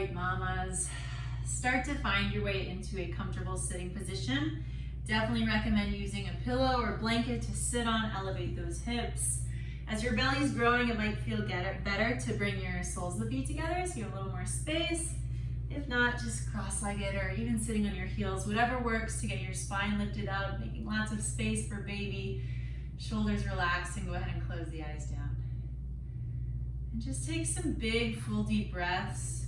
right, mamas. Start to find your way into a comfortable sitting position. Definitely recommend using a pillow or blanket to sit on, elevate those hips. As your belly's growing, it might feel better to bring your soles of the feet together so you have a little more space. If not, just cross-legged or even sitting on your heels, whatever works to get your spine lifted up, making lots of space for baby. Shoulders relaxed, and go ahead and close the eyes down. And just take some big, full, deep breaths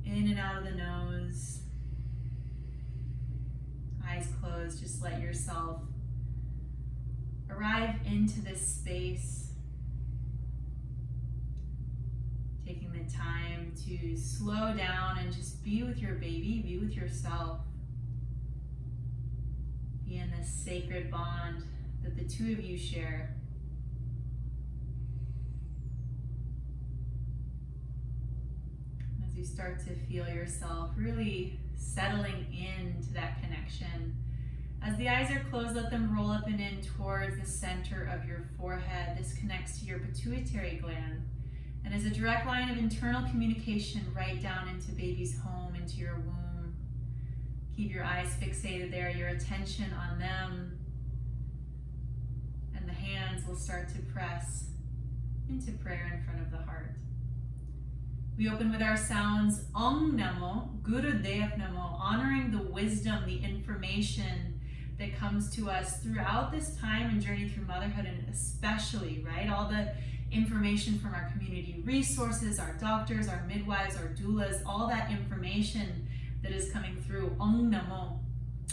in and out of the nose. Eyes closed, just let yourself arrive into this space. Taking the time to slow down and just be with your baby, be with yourself. Be in this sacred bond that the two of you share. As you start to feel yourself really settling into that connection, as the eyes are closed, let them roll up and in towards the center of your forehead. This connects to your pituitary gland and is a direct line of internal communication right down into baby's home, into your womb. Keep your eyes fixated there, your attention on them, and the hands will start to press into prayer in front of the heart. We open with our sounds Om Namo, Gurudev Namo, honoring the wisdom, the information that comes to us throughout this time and journey through motherhood, and especially, right, all the information from our community resources, our doctors, our midwives, our doulas, all that information that is coming through. Om Namo.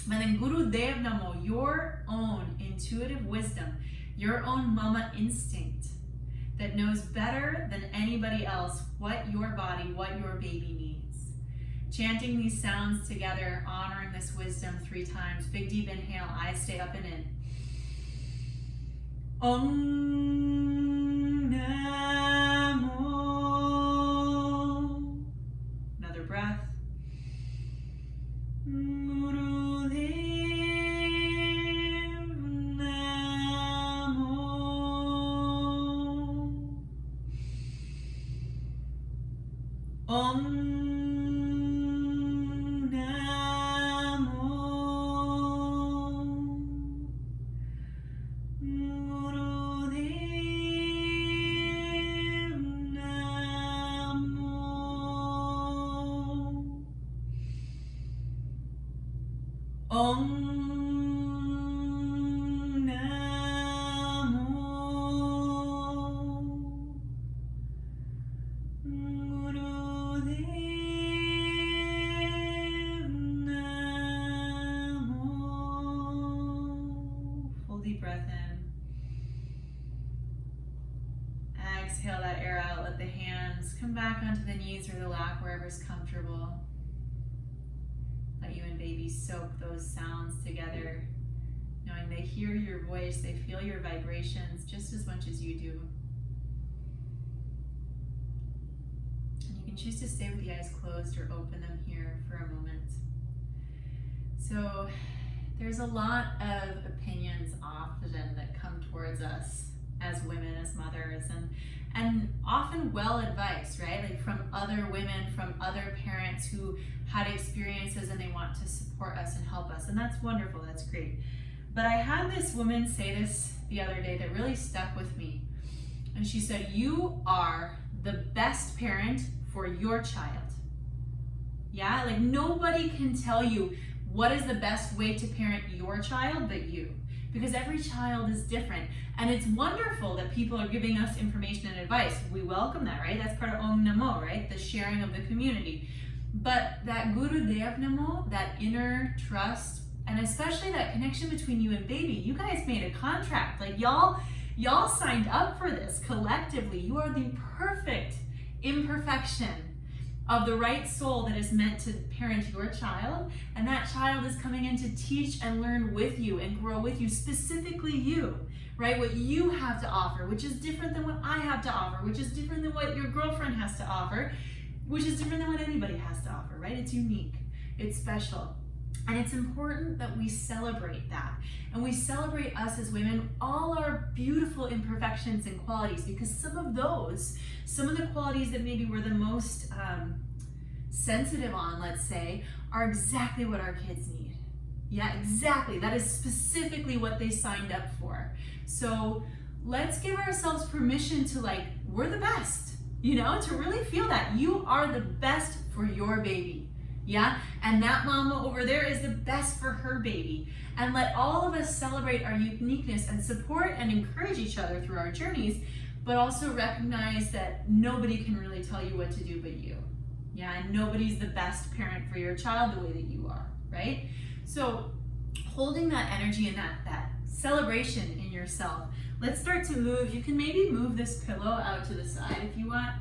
And then Gurudev Namo, your own intuitive wisdom, your own mama instinct that knows better than anybody else what your body, what your baby needs. Chanting these sounds together, honoring this wisdom 3 times. Big deep inhale, eyes stay up and in. Om Namo. Another breath. Gurudev Namo. Om Om Namo Gurudev Namo. Full deep breath in. Exhale that air out. Let the hands come back onto the knees or the lap, wherever's comfortable. Let you and baby soak those sounds together, knowing they hear your voice, they feel your vibrations just as much as you do. And you can choose to stay with the eyes closed or open them here for a moment. So there's a lot of opinions often that come towards us as women, as mothers, and often well advised, right? Like from other women, from other parents who had experiences and they want to support us and help us. And that's wonderful, that's great. But I had this woman say this the other day that really stuck with me. And she said, you are the best parent for your child. Yeah, like nobody can tell you what is the best way to parent your child but you. Because every child is different. And it's wonderful that people are giving us information and advice. We welcome that, right? That's part of Om Namo, right? The sharing of the community. But that Gurudev Namo, that inner trust, and especially that connection between you and baby, you guys made a contract. Like y'all signed up for this collectively. You are the perfect imperfection of the right soul that is meant to parent your child, and that child is coming in to teach and learn with you and grow with you, specifically you, right? What you have to offer, which is different than what I have to offer, which is different than what your girlfriend has to offer, which is different than what anybody has to offer, right? It's unique, it's special. And it's important that we celebrate that. And we celebrate us as women, all our beautiful imperfections and qualities, because some of the qualities that maybe were the most sensitive on, let's say, are exactly what our kids need. Yeah, exactly. That is specifically what they signed up for. So let's give ourselves permission to, like, we're the best, you know, to really feel that you are the best for your baby. Yeah, and that mama over there is the best for her baby. And let all of us celebrate our uniqueness and support and encourage each other through our journeys, but also recognize that nobody can really tell you what to do but you. Yeah, and nobody's the best parent for your child the way that you are, right? So holding that energy and that celebration in yourself, let's start to move. You can maybe move this pillow out to the side if you want,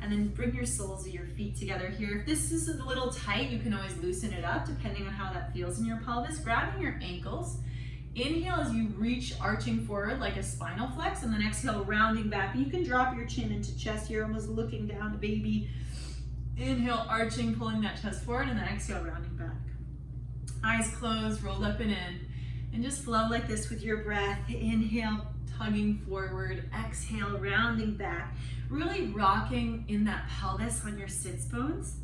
and then bring your soles of your feet together here. If this is a little tight, you can always loosen it up depending on how that feels in your pelvis. Grabbing your ankles. Inhale as you reach, arching forward like a spinal flex, and then exhale, rounding back. You can drop your chin into chest here, almost looking down to baby. Inhale, arching, pulling that chest forward, and then exhale, rounding back. Eyes closed, rolled up and in. And just flow like this with your breath. Inhale, tugging forward. Exhale, rounding back. Really rocking in that pelvis on your sits bones.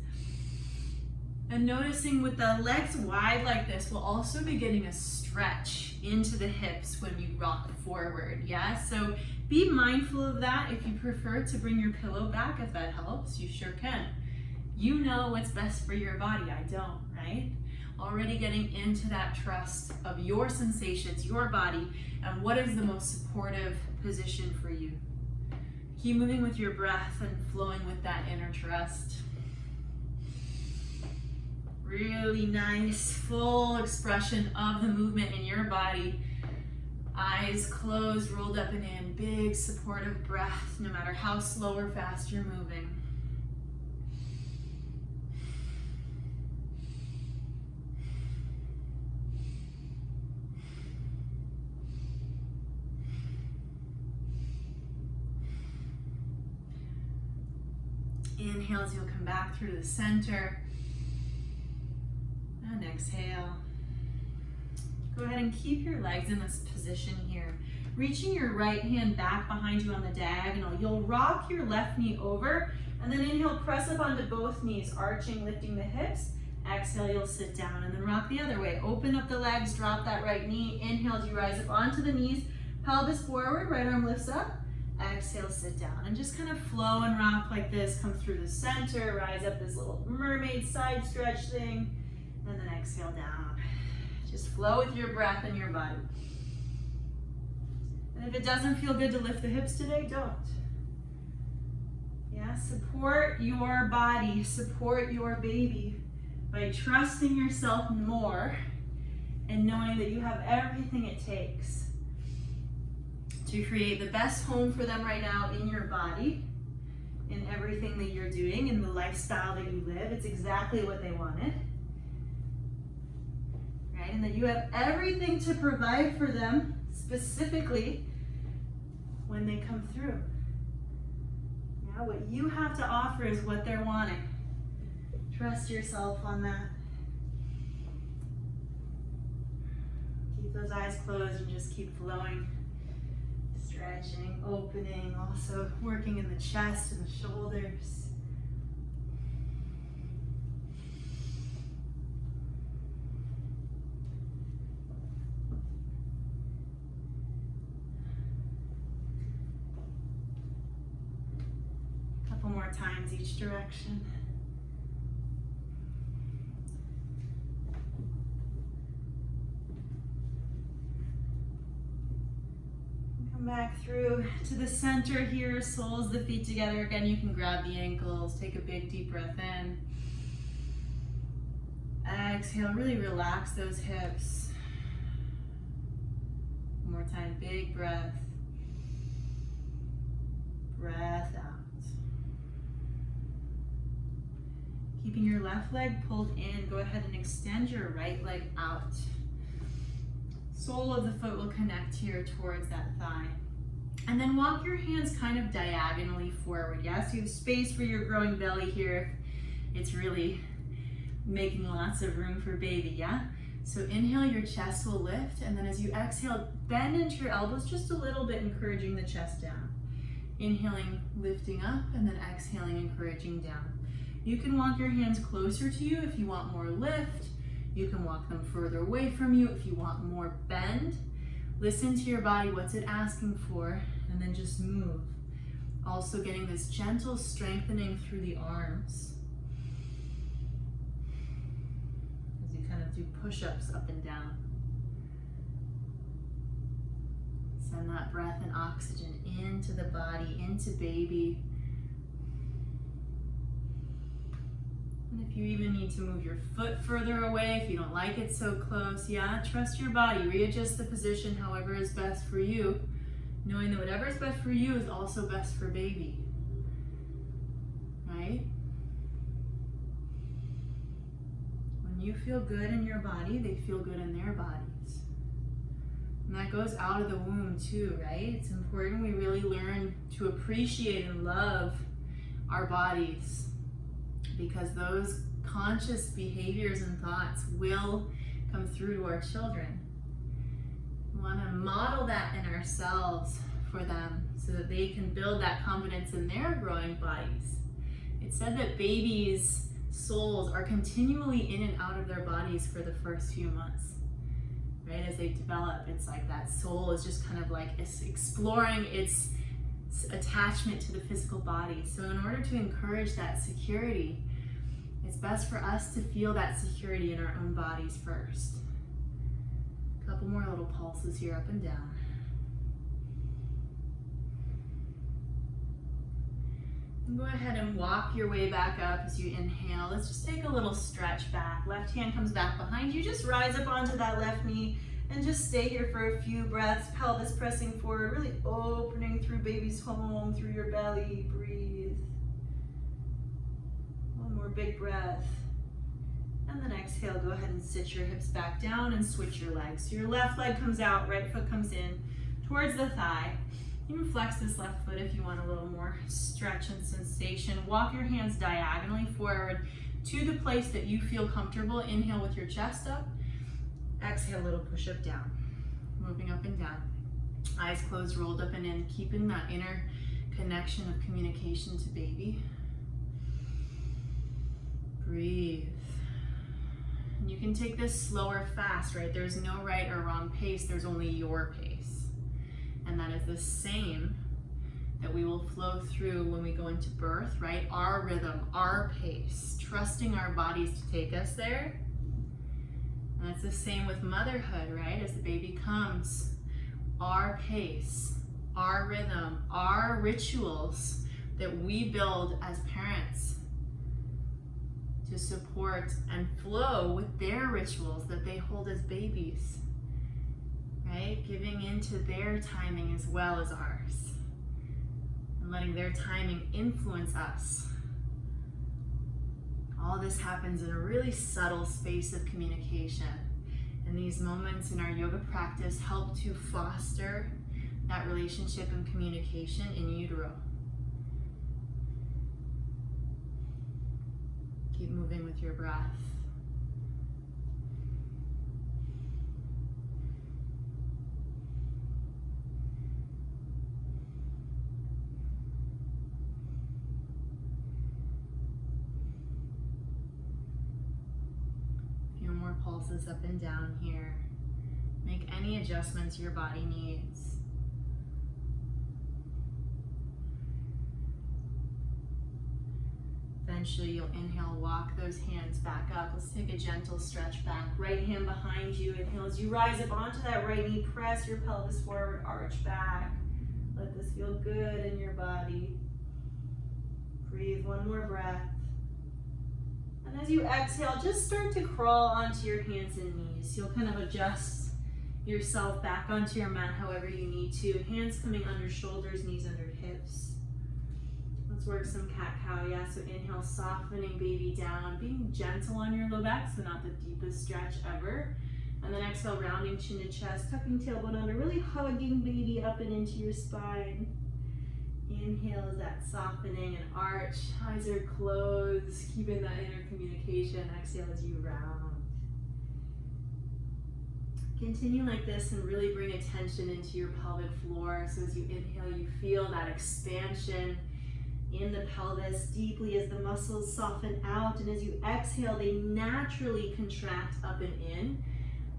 And noticing with the legs wide like this, we'll also be getting a stretch into the hips when you rock forward, yeah? So be mindful of that. If you prefer to bring your pillow back, if that helps, you sure can. You know what's best for your body, I don't, right? Already getting into that trust of your sensations, your body, and what is the most supportive position for you. Keep moving with your breath and flowing with that inner trust. Really nice, full expression of the movement in your body. Eyes closed, rolled up and in. Big supportive breath, no matter how slow or fast you're moving. Inhales, you'll come back through the center. And exhale. Go ahead and keep your legs in this position here. Reaching your right hand back behind you on the diagonal. You'll rock your left knee over, and then inhale, press up onto both knees, arching, lifting the hips. Exhale, you'll sit down, and then rock the other way. Open up the legs, drop that right knee. Inhale as you rise up onto the knees, pelvis forward, right arm lifts up. Exhale, sit down, and just kind of flow and rock like this. Come through the center, rise up this little mermaid side stretch thing, and then exhale down. Just flow with your breath and your body. And if it doesn't feel good to lift the hips today, don't. Yeah, support your body, support your baby by trusting yourself more and knowing that you have everything it takes to create the best home for them right now in your body, in everything that you're doing, in the lifestyle that you live. It's exactly what they wanted. Right? And that you have everything to provide for them specifically when they come through. Yeah, what you have to offer is what they're wanting. Trust yourself on that. Keep those eyes closed and just keep flowing. Stretching, opening, also working in the chest and the shoulders. A couple more times each direction. Back through to the center here, soles the feet together. Again, you can grab the ankles, take a big deep breath in. Exhale, really relax those hips. One more time, big breath. Breath out. Keeping your left leg pulled in, go ahead and extend your right leg out. Sole of the foot will connect here towards that thigh. And then walk your hands kind of diagonally forward, yeah? So you have space for your growing belly here. It's really making lots of room for baby, yeah? So inhale, your chest will lift, and then as you exhale, bend into your elbows just a little bit, encouraging the chest down. Inhaling, lifting up, and then exhaling, encouraging down. You can walk your hands closer to you if you want more lift. You can walk them further away from you if you want more bend. Listen to your body, what's it asking for, and then just move. Also getting this gentle strengthening through the arms. As you kind of do push-ups up and down. Send that breath and oxygen into the body, into baby. And if you even need to move your foot further away, if you don't like it so close, yeah, trust your body. Readjust the position however is best for you, knowing that whatever is best for you is also best for baby. Right? When you feel good in your body, they feel good in their bodies. And that goes out of the womb too, right? It's important we really learn to appreciate and love our bodies, because those conscious behaviors and thoughts will come through to our children. We want to model that in ourselves for them so that they can build that confidence in their growing bodies. It's said that babies' souls are continually in and out of their bodies for the first few months. Right? As they develop, it's like that soul is just kind of like exploring its attachment to the physical body. So in order to encourage that security, it's best for us to feel that security in our own bodies first. A couple more little pulses here, up and down. And go ahead and walk your way back up as you inhale. Let's just take a little stretch back. Left hand comes back behind you. Just rise up onto that left knee and just stay here for a few breaths. Pelvis pressing forward, really opening through baby's home, through your belly. Breathe. One more big breath. And then exhale, go ahead and sit your hips back down and switch your legs. So your left leg comes out, right foot comes in towards the thigh. You can flex this left foot if you want a little more stretch and sensation. Walk your hands diagonally forward to the place that you feel comfortable. Inhale with your chest up. Exhale, a little push up down. Moving up and down. Eyes closed, rolled up and in, keeping that inner connection of communication to baby. Breathe. And you can take this slow or fast, right? There's no right or wrong pace, there's only your pace. And that is the same that we will flow through when we go into birth, right? Our rhythm, our pace, trusting our bodies to take us there. And it's the same with motherhood, right? As the baby comes, our pace, our rhythm, our rituals that we build as parents to support and flow with their rituals that they hold as babies. Right? Giving into their timing as well as ours. And letting their timing influence us. All this happens in a really subtle space of communication. And these moments in our yoga practice help to foster that relationship and communication in utero. Keep moving with your breath. Pulses up and down here. Make any adjustments your body needs. Eventually you'll inhale, walk those hands back up. Let's take a gentle stretch back. Right hand behind you. Inhale as you rise up onto that right knee. Press your pelvis forward, arch back. Let this feel good in your body. Breathe, one more breath. And as you exhale, just start to crawl onto your hands and knees. You'll kind of adjust yourself back onto your mat however you need to. Hands coming under shoulders, knees under hips. Let's work some cat-cow, yeah. So inhale, softening baby down, being gentle on your low back, so not the deepest stretch ever. And then exhale, rounding chin to chest, tucking tailbone under, really hugging baby up and into your spine. Inhale is that softening and arch. Eyes are closed, keeping that inner communication. Exhale as you round. Continue like this and really bring attention into your pelvic floor. So as you inhale, you feel that expansion in the pelvis deeply as the muscles soften out, and as you exhale, they naturally contract up and in,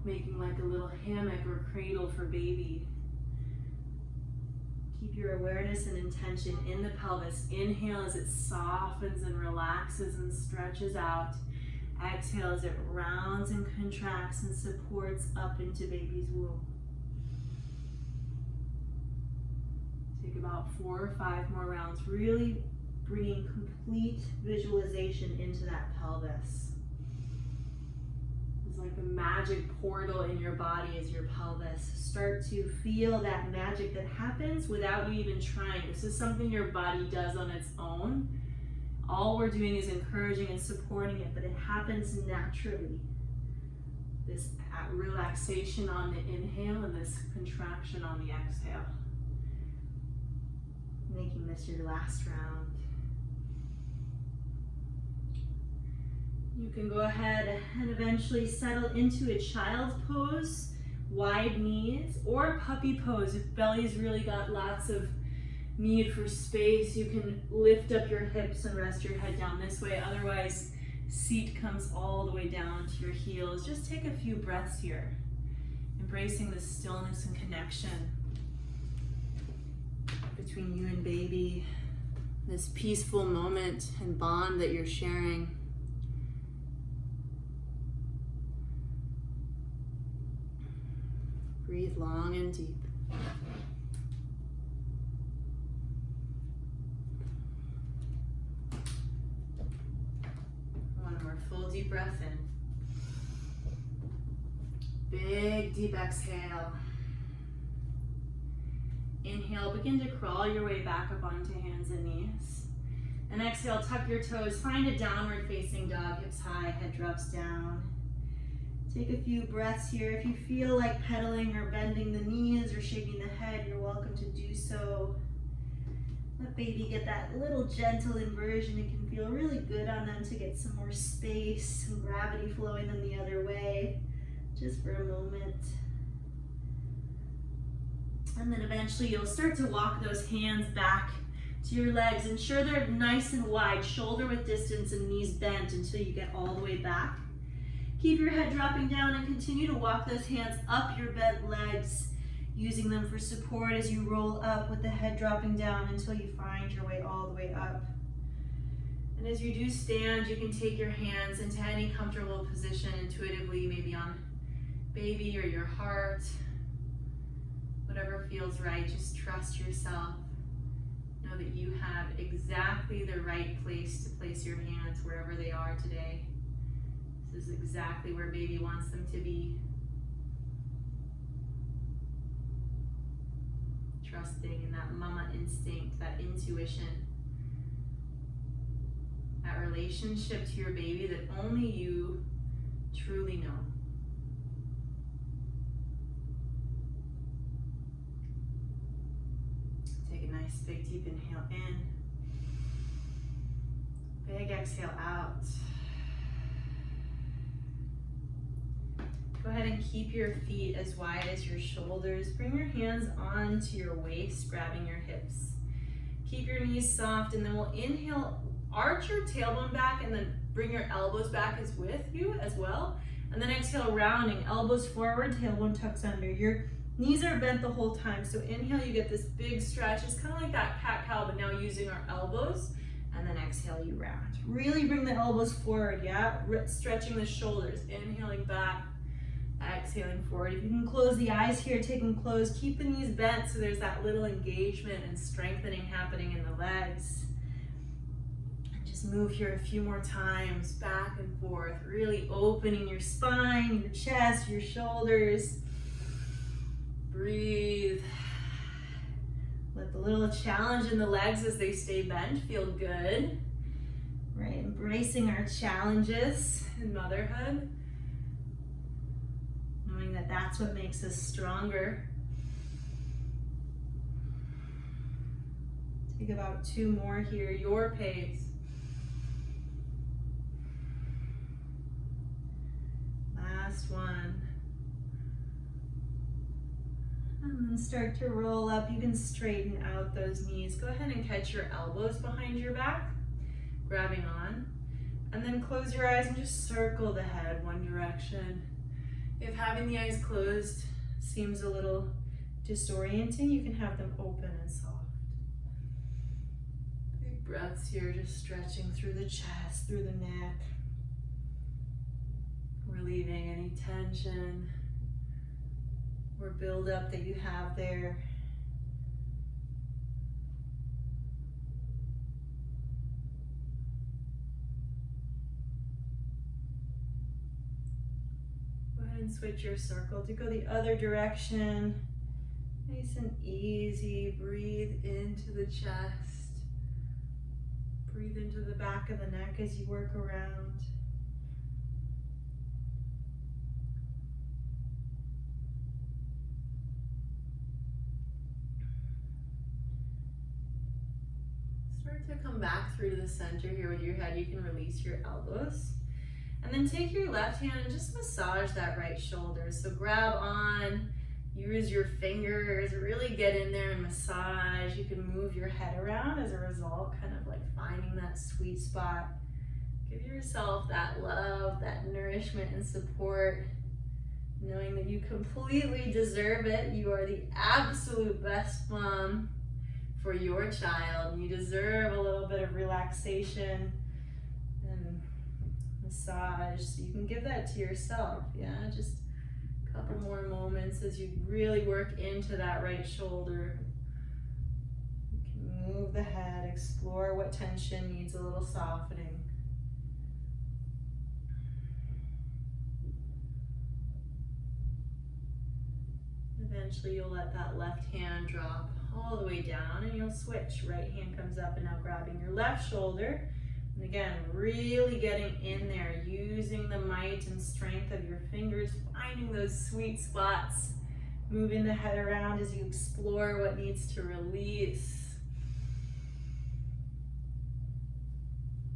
making like a little hammock or cradle for baby. Keep your awareness and intention in the pelvis. Inhale as it softens and relaxes and stretches out. Exhale as it rounds and contracts and supports up into baby's womb. Take about 4 or 5 more rounds, really bringing complete visualization into that pelvis. It's like the magic portal in your body is your pelvis. Start to feel that magic that happens without you even trying. This is something your body does on its own. All we're doing is encouraging and supporting it, but it happens naturally. This relaxation on the inhale and this contraction on the exhale. Making this your last round. You can go ahead and eventually settle into a child's pose, wide knees, or puppy pose. If belly's really got lots of need for space, you can lift up your hips and rest your head down this way. Otherwise, seat comes all the way down to your heels. Just take a few breaths here, embracing the stillness and connection between you and baby, this peaceful moment and bond that you're sharing. Breathe long and deep. One more full deep breath in. Big deep exhale. Inhale, begin to crawl your way back up onto hands and knees. And exhale, tuck your toes, find a downward facing dog, hips high, head drops down. Take a few breaths here. If you feel like pedaling or bending the knees or shaking the head, you're welcome to do so. Let baby get that little gentle inversion. It can feel really good on them to get some more space, some gravity flowing them the other way, just for a moment. And then eventually you'll start to walk those hands back to your legs. Ensure they're nice and wide, shoulder width distance and knees bent until you get all the way back. Keep your head dropping down and continue to walk those hands up your bent legs, using them for support as you roll up with the head dropping down until you find your way all the way up. And as you do stand, you can take your hands into any comfortable position intuitively, maybe on baby or your heart. Whatever feels right, just trust yourself. Know that you have exactly the right place to place your hands wherever they are today. This is exactly where baby wants them to be. Trusting in that mama instinct, that intuition, that relationship to your baby that only you truly know. Take a nice big deep inhale in. Big exhale out. Go ahead and keep your feet as wide as your shoulders. Bring your hands onto your waist, grabbing your hips. Keep your knees soft, and then we'll inhale, arch your tailbone back, and then bring your elbows back as with you as well. And then exhale, rounding, elbows forward, tailbone tucks under. Your knees are bent the whole time. So inhale, you get this big stretch. It's kind of like that cat-cow, but now using our elbows. And then exhale, you round. Really bring the elbows forward, yeah? Stretching the shoulders, inhaling back. Exhaling forward. If you can close the eyes here, take them closed. Keep the knees bent so there's that little engagement and strengthening happening in the legs. And just move here a few more times, back and forth, really opening your spine, your chest, your shoulders. Breathe. Let the little challenge in the legs as they stay bent feel good. Right, embracing our challenges in motherhood. Knowing that that's what makes us stronger. Take about 2 more here, your pace. Last one. and then start to roll up. You can straighten out those knees. Go ahead and catch your elbows behind your back, grabbing on. And then close your eyes and just circle the head one direction. If having the eyes closed seems a little disorienting, you can have them open and soft. Big breaths here, just stretching through the chest, through the neck. Relieving any tension or buildup that you have there. Go ahead and switch your circle to go the other direction. Nice and easy. Breathe into the chest. Breathe into the back of the neck as you work around. Start to come back through to the center here with your head. You can release your elbows. And then take your left hand and just massage that right shoulder. So grab on, use your fingers, really get in there and massage. You can move your head around as a result, kind of like finding that sweet spot. Give yourself that love, that nourishment and support, knowing that you completely deserve it. You are the absolute best mom for your child. You deserve a little bit of relaxation and massage, so you can give that to yourself. Yeah, just a couple more moments as you really work into that right shoulder. You can move the head, explore what tension needs a little softening. Eventually you'll let that left hand drop all the way down and you'll switch. Right hand comes up and now grabbing your left shoulder. And again, really getting in there, using the might and strength of your fingers, finding those sweet spots, moving the head around as you explore what needs to release.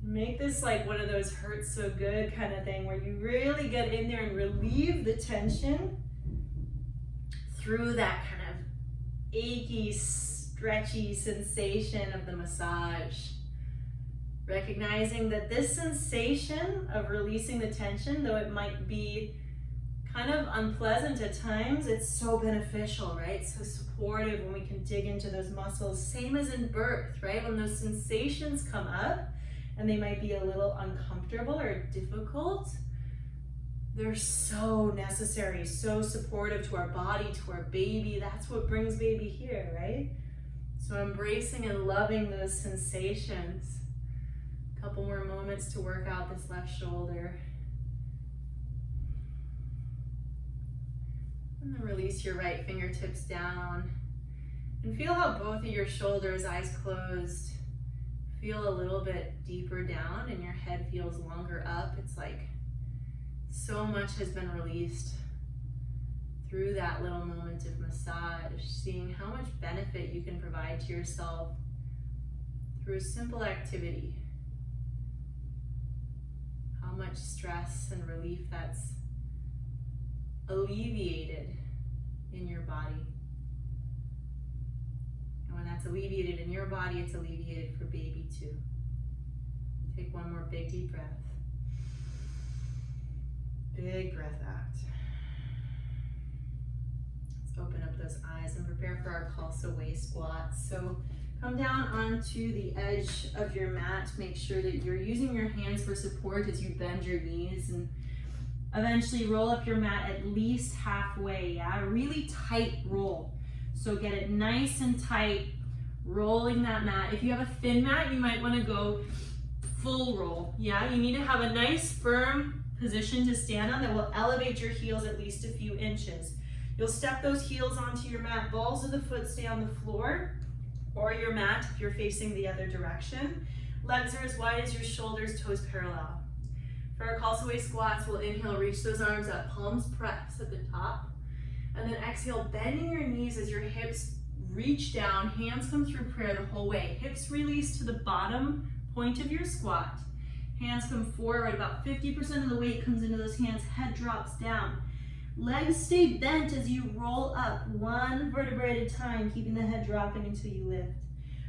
Make this like one of those hurts so good kind of thing where you really get in there and relieve the tension through that kind of achy, stretchy sensation of the massage. Recognizing that this sensation of releasing the tension, though it might be kind of unpleasant at times, it's so beneficial, right? So supportive when we can dig into those muscles. Same as in birth, right? When those sensations come up and they might be a little uncomfortable or difficult, they're so necessary, so supportive to our body, to our baby. That's what brings baby here, right? So embracing and loving those sensations. A couple more moments to work out this left shoulder. And then release your right fingertips down. And feel how both of your shoulders, eyes closed, feel a little bit deeper down and your head feels longer up. It's like so much has been released through that little moment of massage, seeing how much benefit you can provide to yourself through a simple activity. How much stress and relief that's alleviated in your body. And when that's alleviated in your body, it's alleviated for baby too. Take one more big deep breath. Big breath out. Let's open up those eyes and prepare for our Khalsa waist squats. So come down onto the edge of your mat. Make sure that you're using your hands for support as you bend your knees, and eventually roll up your mat at least halfway. Yeah, a really tight roll. So get it nice and tight, rolling that mat. If you have a thin mat, you might want to go full roll. Yeah, you need to have a nice firm position to stand on that will elevate your heels at least a few inches. You'll step those heels onto your mat. Balls of the foot stay on the floor or your mat if you're facing the other direction. Legs are as wide as your shoulders, toes parallel. For our Khalsa waist squats, we'll inhale, reach those arms up, palms press at the top. And then exhale, bending your knees as your hips reach down, hands come through prayer the whole way. Hips release to the bottom point of your squat. Hands come forward, about 50% of the weight comes into those hands, head drops down. Legs stay bent as you roll up, one vertebrae at a time, keeping the head dropping until you lift.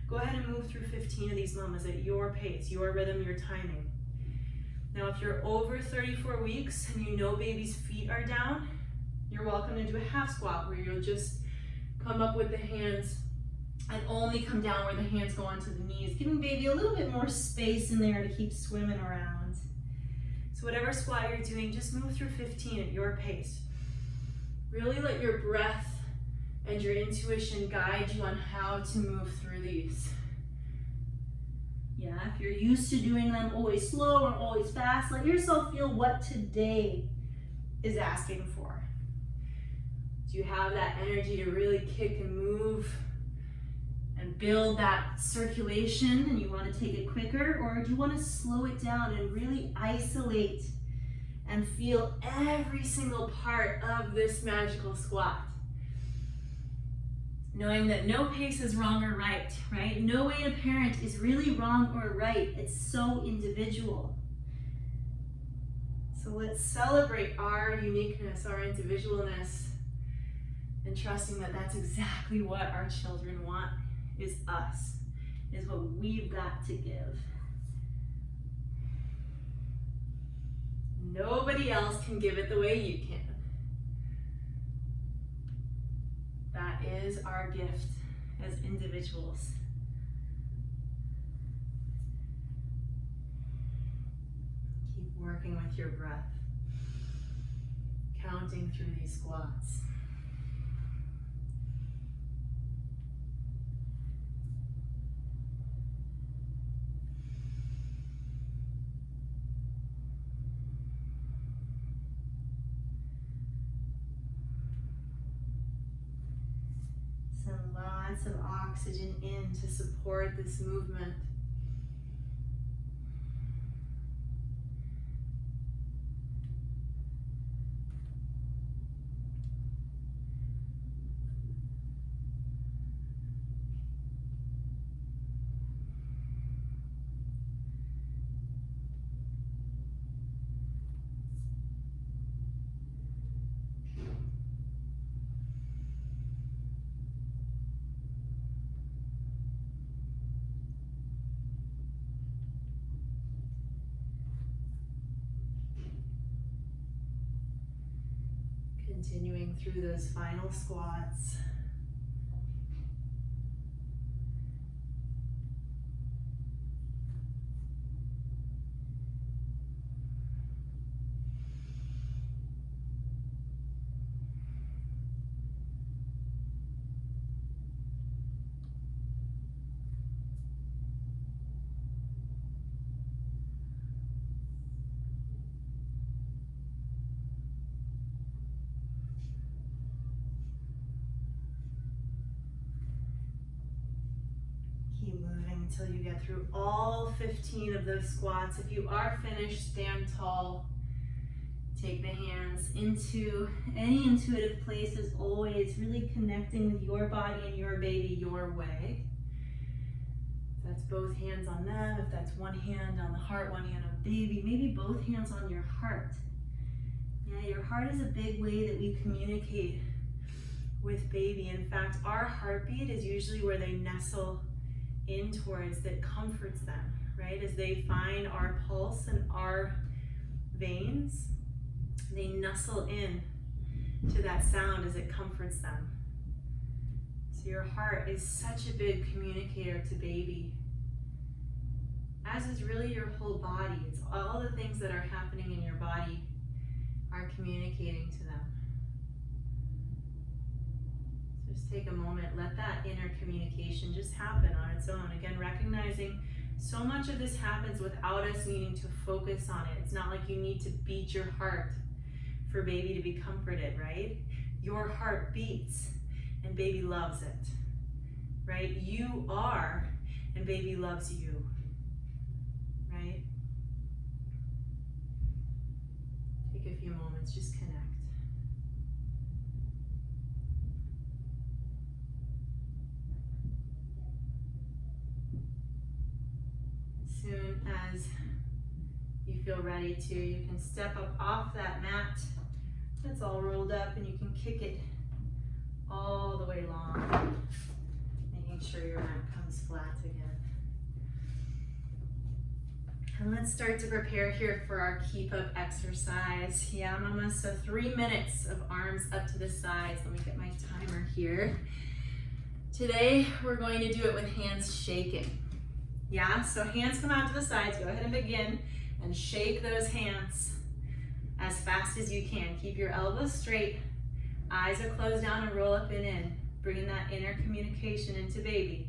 Go ahead and move through 15 of these mamas at your pace, your rhythm, your timing. Now, if you're over 34 weeks and you know baby's feet are down, you're welcome to do a half squat where you'll just come up with the hands and only come down where the hands go onto the knees, giving baby a little bit more space in there to keep swimming around. So whatever squat you're doing, just move through 15 at your pace. Really let your breath and your intuition guide you on how to move through these. Yeah, if you're used to doing them always slow or always fast, let yourself feel what today is asking for. Do you have that energy to really kick and move and build that circulation and you want to take it quicker, or do you want to slow it down and really isolate and feel every single part of this magical squat? Knowing that no pace is wrong or right, right? No way to parent is really wrong or right. It's so individual. So let's celebrate our uniqueness, our individualness, and trusting that that's exactly what our children want, is us, is what we've got to give. Nobody else can give it the way you can. That is our gift as individuals. Keep working with your breath, counting through these squats. Send lots of oxygen in to support this movement. Continuing through those final squats. Keep moving until you get through all 15 of those squats. If you are finished, stand tall. Take the hands into any intuitive place, as always, really connecting with your body and your baby your way. If that's both hands on them, if that's one hand on the heart, one hand on baby, maybe both hands on your heart. Yeah, your heart is a big way that we communicate with baby. In fact, our heartbeat is usually where they nestle in towards, that comforts them, right? As they find our pulse and our veins, they nestle in to that sound as it comforts them. So your heart is such a big communicator to baby, as is really your whole body. It's all the things that are happening in your body are communicating to them. So just take a moment, let that inner communication just happen on its own. Again, recognizing so much of this happens without us needing to focus on it. It's not like you need to beat your heart for baby to be comforted, right? Your heart beats and baby loves it, right? You are and baby loves you, right? Take a few moments, just connect. As soon as you feel ready to, you can step up off that mat It's all rolled up and you can kick it all the way long, making sure your mat comes flat again. And let's start to prepare here for our keep up exercise. Yeah, mama, so 3 minutes of arms up to the sides. Let me get my timer here. Today, we're going to do it with hands shaking. Yeah, so hands come out to the sides. Go ahead and begin and shake those hands as fast as you can. Keep your elbows straight. Eyes are closed down and roll up and in. Bringing that inner communication into baby.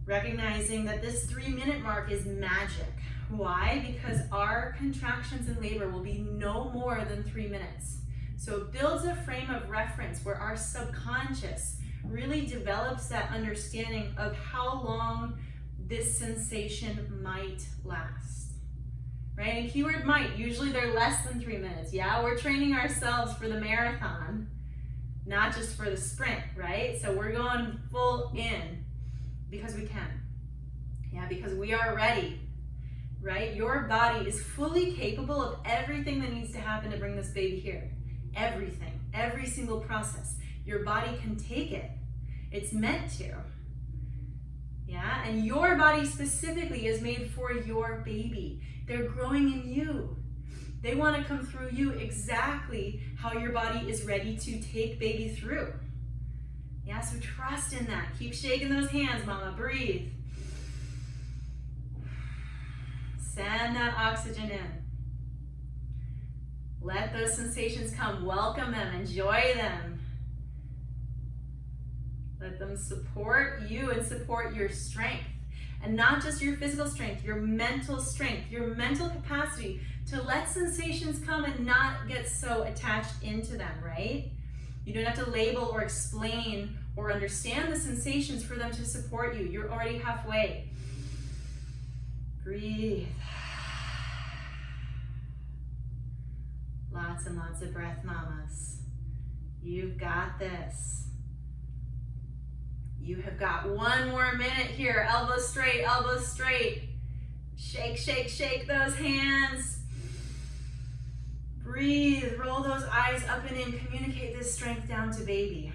Recognizing that this 3-minute mark is magic. Why? Because our contractions in labor will be no more than 3 minutes. So it builds a frame of reference where our subconscious really develops that understanding of how long this sensation might last. Right? And keyword might, usually they're less than 3 minutes. Yeah, we're training ourselves for the marathon, not just for the sprint, right? So we're going full in because we can. Yeah, because we are ready, right? Your body is fully capable of everything that needs to happen to bring this baby here. Everything, every single process. Your body can take it. It's meant to. Yeah, and your body specifically is made for your baby. They're growing in you. They want to come through you exactly how your body is ready to take baby through. Yeah, so trust in that. Keep shaking those hands, mama. Breathe. Send that oxygen in. Let those sensations come. Welcome them. Enjoy them. Let them support you and support your strength. And not just your physical strength, your mental strength, your mental capacity to let sensations come and not get so attached into them, right? You don't have to label or explain or understand the sensations for them to support you. You're already halfway. Breathe. Lots and lots of breath, mamas. You've got this. You have got 1 more minute here. Elbows straight, elbows straight. Shake, shake, shake those hands. Breathe, roll those eyes up and in. Communicate this strength down to baby.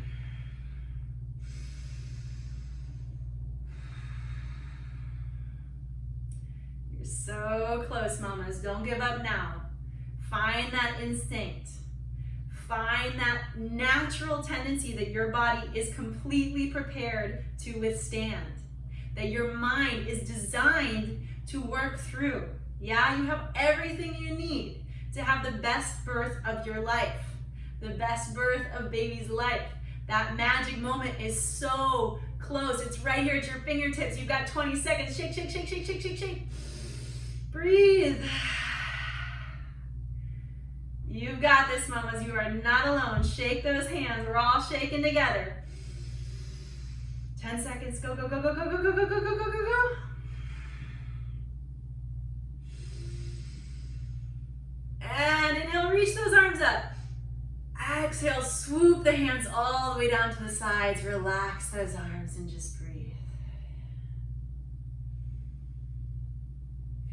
You're so close, mamas. Don't give up now. Find that instinct. Find that natural tendency that your body is completely prepared to withstand. That your mind is designed to work through. Yeah, you have everything you need to have the best birth of your life. The best birth of baby's life. That magic moment is so close. It's right here at your fingertips. You've got 20 seconds. Shake, shake, shake, shake, shake, shake, shake. Breathe. You've got this, mamas. You are not alone. Shake those hands. We're all shaking together. 10 seconds. Go, go, go, go, go, go, go, go, go, go, go, go. And inhale, reach those arms up. Exhale, swoop the hands all the way down to the sides. Relax those arms and just breathe.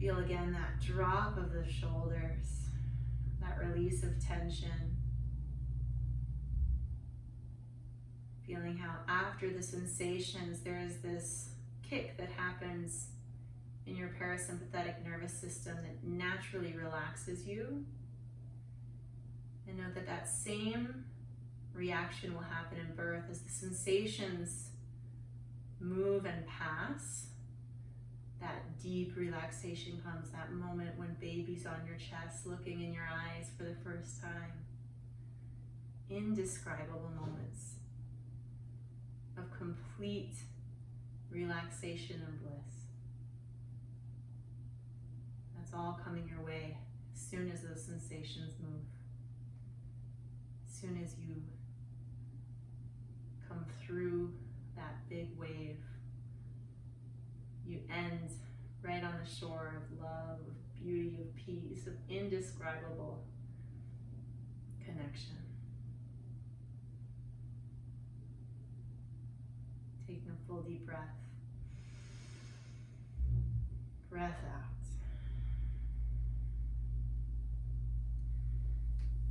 Feel again that drop of the shoulders, that release of tension. Feeling how after the sensations, there is this kick that happens in your parasympathetic nervous system that naturally relaxes you. And know that that same reaction will happen in birth as the sensations move and pass. That deep relaxation comes, that moment when baby's on your chest, looking in your eyes for the first time. Indescribable moments of complete relaxation and bliss. That's all coming your way as soon as those sensations move. As soon as you come through that big wave, you end right on the shore of love, of beauty, of peace, of indescribable connection. Taking a full deep breath. Breath out.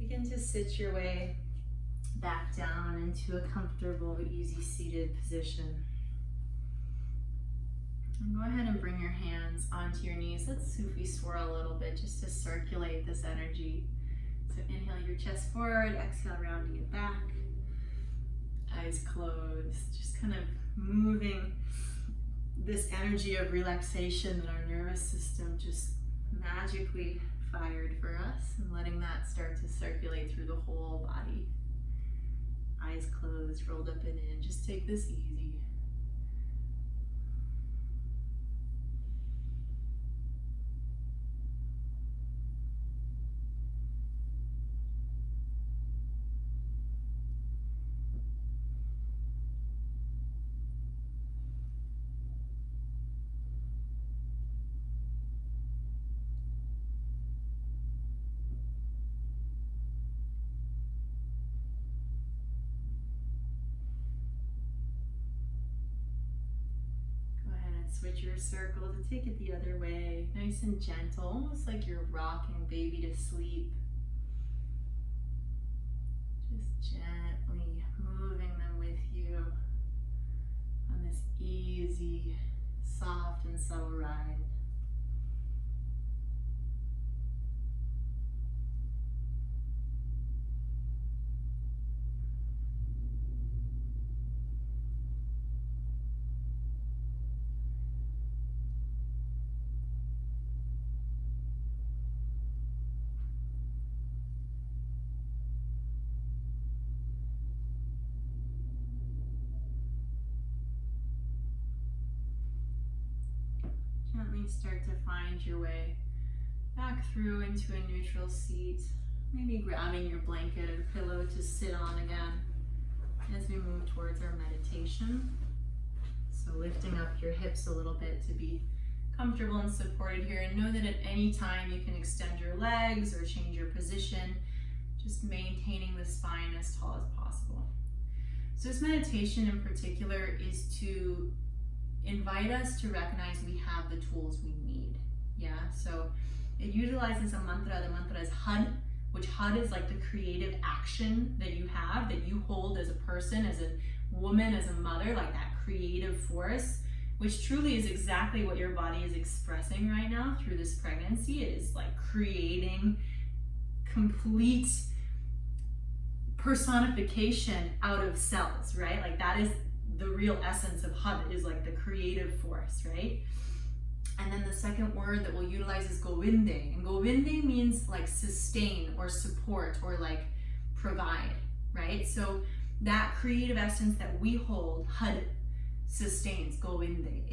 Begin to sit your way back down into a comfortable, easy seated position. And go ahead and bring your hands onto your knees. Let's Sufi swirl a little bit just to circulate this energy. So inhale your chest forward, exhale rounding it back. Eyes closed, just kind of moving this energy of relaxation that our nervous system just magically fired for us, and letting that start to circulate through the whole body. Eyes closed, rolled up and in. Just take this easy. Switch your circle to take it the other way, nice and gentle, almost like you're rocking baby to sleep. Just gently moving them with you on this easy, soft and subtle ride. Gently start to find your way back through into a neutral seat, maybe grabbing your blanket or pillow to sit on again as we move towards our meditation. So lifting up your hips a little bit to be comfortable and supported here, and know that at any time you can extend your legs or change your position, just maintaining the spine as tall as possible. So this meditation in particular is to invite us to recognize we have the tools we need. Yeah, so it utilizes a mantra. The mantra is HUD, which HUD is like the creative action that you have, that you hold as a person, as a woman, as a mother, like that creative force, which truly is exactly what your body is expressing right now through this pregnancy. It is like creating complete personification out of cells, right? Like that is the real essence of HUD, is like the creative force, right? And then the second word that we'll utilize is govinde. And govinde means like sustain or support or like provide, right? So that creative essence that we hold, HUD, sustains, govinde.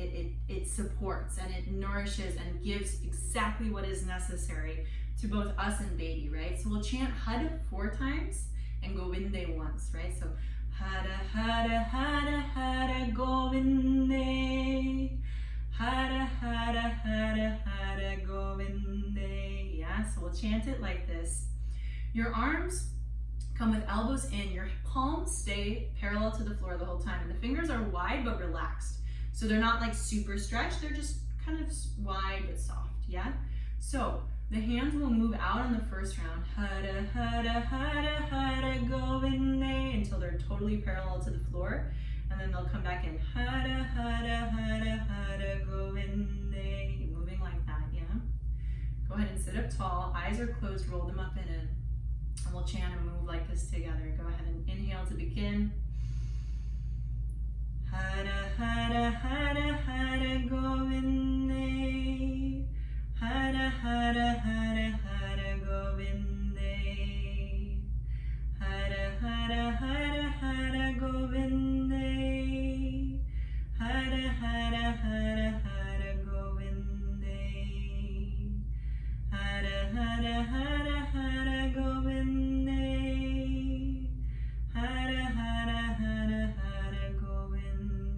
It supports and it nourishes and gives exactly what is necessary to both us and baby, right? So we'll chant HUD 4 times and govinde once, right? So Hara Hara Hara Hara Govinde, Hara Hara Hara Hara Govinde. Yeah, so we'll chant it like this. Your arms come with elbows in, your palms stay parallel to the floor the whole time, and the fingers are wide but relaxed. So they're not like super stretched, they're just kind of wide but soft, yeah? So the hands will move out in the first round, Hara Hara Hara Hara Govinde, until they're totally parallel to the floor, and then they'll come back in, Hara Hara Hara Hara Govinde, moving like that, yeah? Go ahead and sit up tall, eyes are closed, roll them up and in, and we'll chant and move like this together. Go ahead and inhale to begin. Hara Hara Hara Hara Govinde, Hara Hara Hara Hara Govinde, Hara Hara Hara Hara Govinde, Hara Hara Hara Hara Govinde, Hara Hara Hara Hara Govinde, Hara Hara Hara Hara Govinde,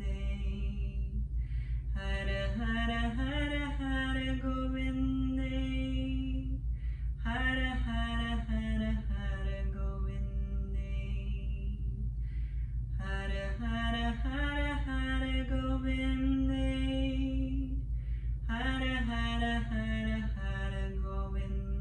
Hara Hara Hara Hara Govinde, Hara Hara Hara Hara Govinde, Hara Hara Hara Hara Govinde, Hara Hara Hara Hara Govinde,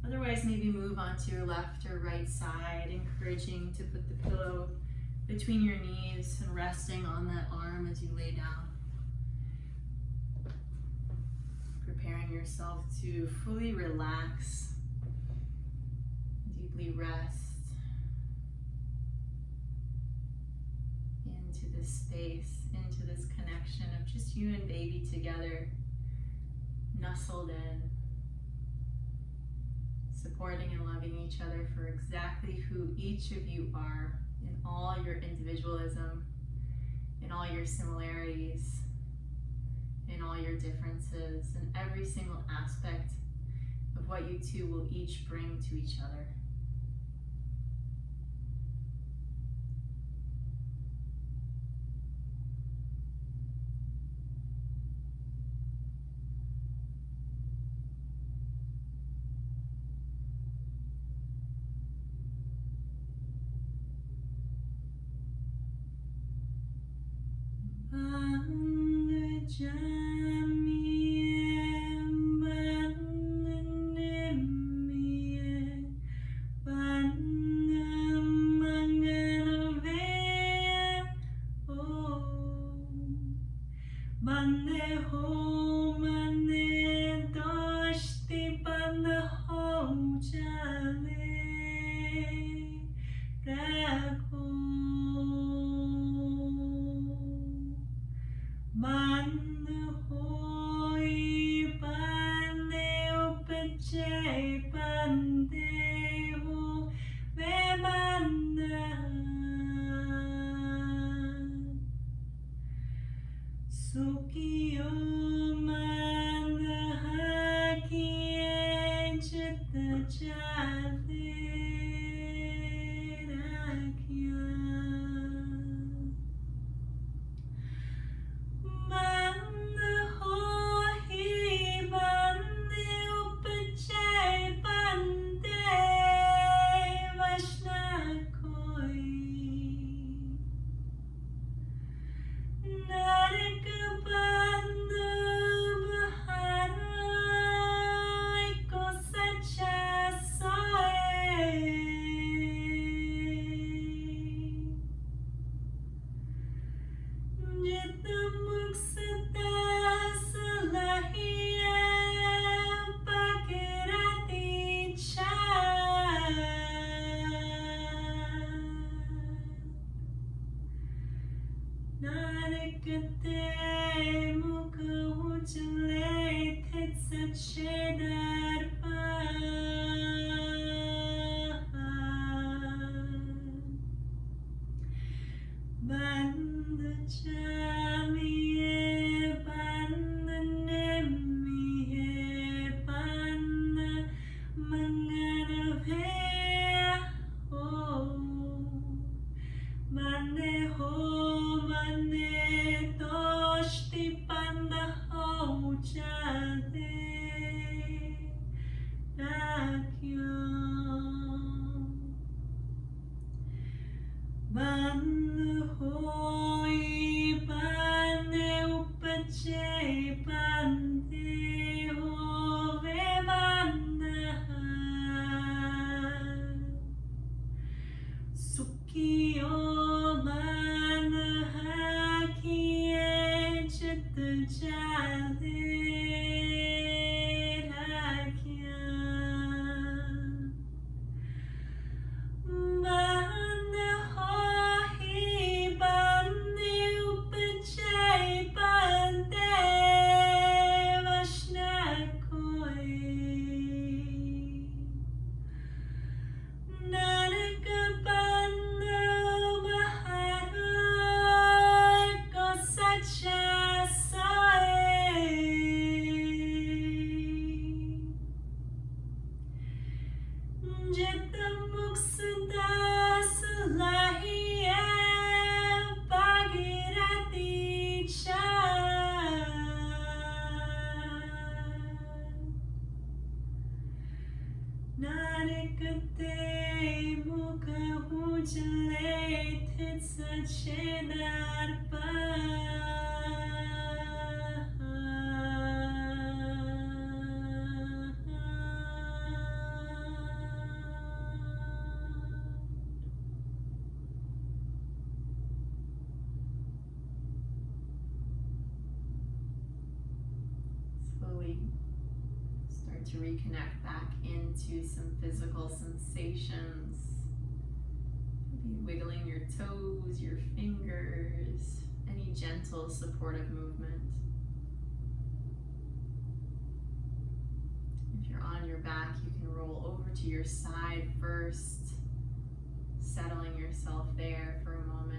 Otherwise, maybe move onto your left or right side, encouraging to put the pillow between your knees and resting on that arm as you lay down. Preparing yourself to fully relax, deeply rest into this space, into this connection of just you and baby together, nestled in, supporting and loving each other for exactly who each of you are, in all your individualism, in all your similarities, in all your differences, in every single aspect of what you two will each bring to each other. to reconnect back into some physical sensations. Maybe wiggling your toes, your fingers, any gentle supportive movement. If you're on your back, you can roll over to your side first, settling yourself there for a moment.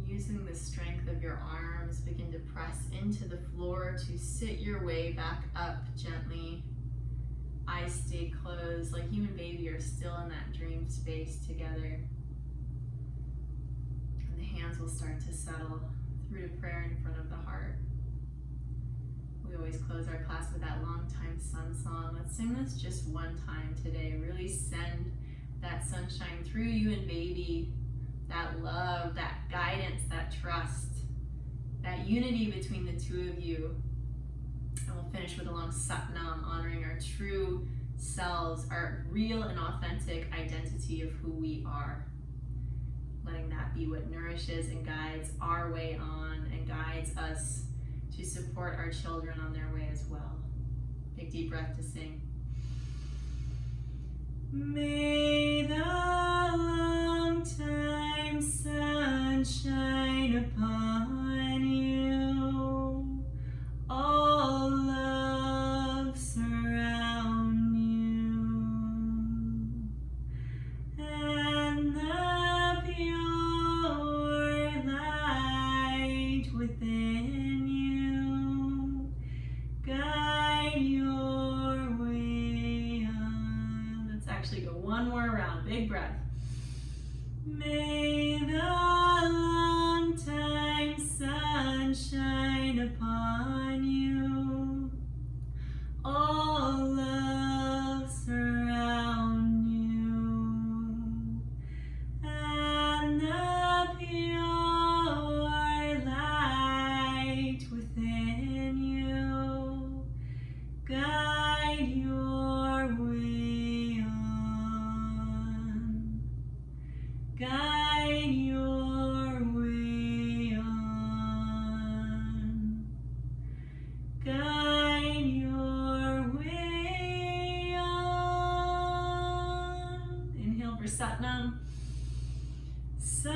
Using the strength of your arms, begin to press into the floor to sit your way back up gently. Eyes stay closed, like you and baby are still in that dream space together. And the hands will start to settle through to prayer in front of the heart. We always close our class with that long time sun song. Let's sing this just one time today. Really send that sunshine through you and baby. That love, that guidance, that trust, that unity between the two of you. And we'll finish with a long Satnam, honoring our true selves, our real and authentic identity of who we are. Letting that be what nourishes and guides our way on and guides us to support our children on their way as well. Big deep breath to sing. May the long time sun shine upon you, all love surround you, and the pure light within you guide your way on. Let's actually go one more round, big breath. May the long time sun shine upon you, all love surround you, and the pure light within you guide your way on. Guide your way on. Guide your way on. Inhale for Satnam. Sat.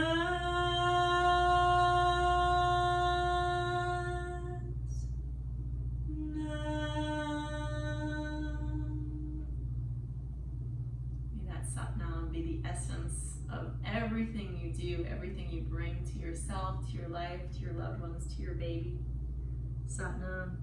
May that Satnam be the essence of everything you do, everything you bring to yourself, to your life, to your loved ones, to your baby. Satnam.